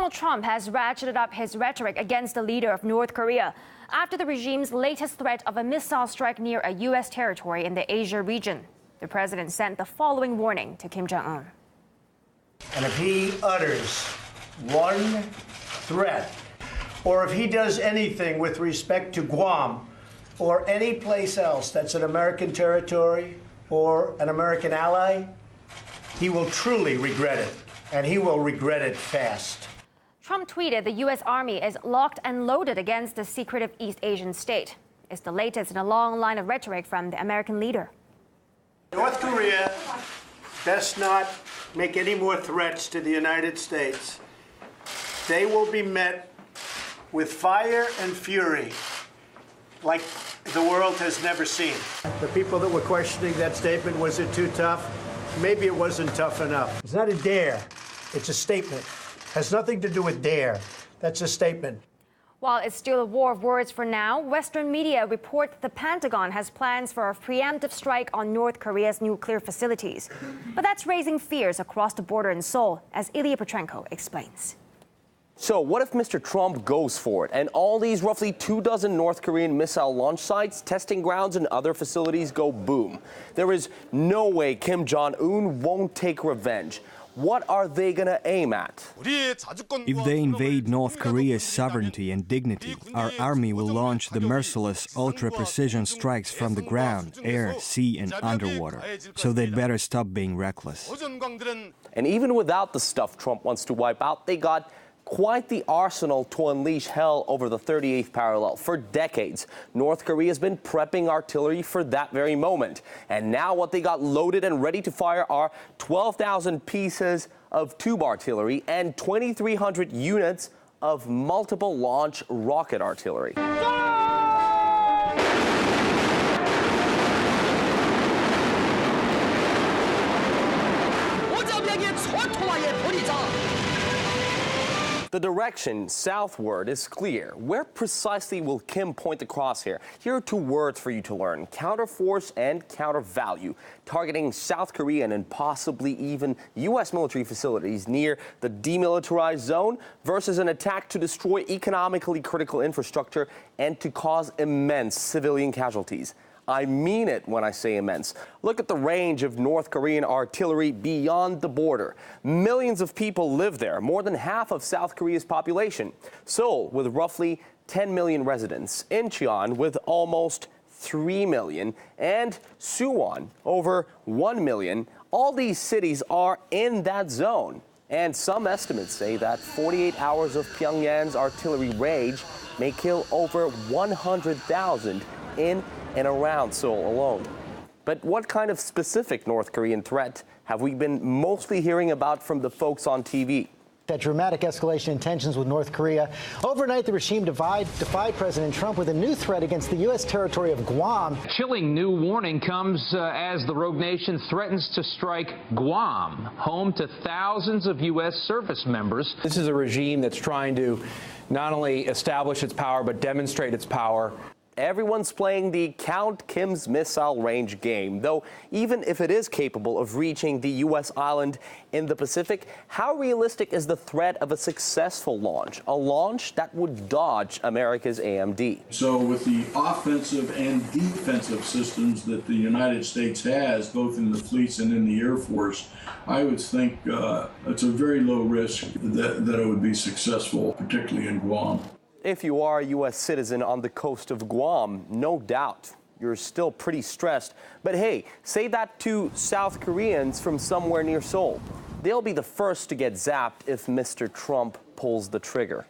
Donald Trump has ratcheted up his rhetoric against the leader of North Korea after the regime's latest threat of a missile strike near a U.S. territory in the Asia region. The president sent the following warning to Kim Jong-un. And if he utters one threat, or if he does anything with respect to Guam or any place else that's an American territory or an American ally, he will truly regret it, and he will regret it fast. Trump tweeted the U.S. Army is locked and loaded against the secretive East Asian state. It's the latest in a long line of rhetoric from the American leader. North Korea best not make any more threats to the United States. They will be met with fire and fury like the world has never seen. The people that were questioning that statement, was it too tough? Maybe it wasn't tough enough. It's not a dare, it's a statement. Has nothing to do with dare. That's a statement. While it's still a war of words for now, Western media report the Pentagon has plans for a preemptive strike on North Korea's nuclear facilities. But that's raising fears across the border in Seoul, as Ilya Petrenko explains. So what if Mr. Trump goes for it and all these roughly 24 North Korean missile launch sites, testing grounds, and other facilities go boom? There is no way Kim Jong-un won't take revenge. What are they going to aim at? If they invade North Korea's sovereignty and dignity, our army will launch the merciless ultra-precision strikes from the ground, air, sea, and underwater. So they'd better stop being reckless. And even without the stuff Trump wants to wipe out, they got quite the arsenal to unleash hell over the 38th parallel. For decades, North Korea has been prepping artillery for that very moment. And now what they got loaded and ready to fire are 12,000 pieces of tube artillery and 2,300 units of multiple launch rocket artillery. The direction southward is clear. Where precisely will Kim point the crosshair? Here are two words for you to learn: counterforce and countervalue, targeting South Korean and possibly even U.S. military facilities near the demilitarized zone versus an attack to destroy economically critical infrastructure and to cause immense civilian casualties. I mean it when I say immense. Look at the range of North Korean artillery beyond the border. Millions of people live there, more than half of South Korea's population. Seoul, with roughly 10 million residents, Incheon, with almost 3 million, and Suwon, over 1 million. All these cities are in that zone. And some estimates say that 48 hours of Pyongyang's artillery rage may kill over 100,000 in and around Seoul alone. But what kind of specific North Korean threat have we been mostly hearing about from the folks on TV? That dramatic escalation in tensions with North Korea. Overnight, the regime defied President Trump with a new threat against the U.S. territory of Guam. Chilling new warning comes as the rogue nation threatens to strike Guam, home to thousands of U.S. service members. This is a regime that's trying to not only establish its power, but demonstrate its power. Everyone's playing the Count Kim's missile range game, though even if it is capable of reaching the U.S. island in the Pacific, how realistic is the threat of a successful launch, a launch that would dodge America's AMD? So with the offensive and defensive systems that the United States has, both in the fleets and in the Air Force, I would think it's a very low risk that it would be successful, particularly in Guam. If you are a U.S. citizen on the coast of Guam, no doubt you're still pretty stressed. But hey, say that to South Koreans from somewhere near Seoul. They'll be the first to get zapped if Mr. Trump pulls the trigger.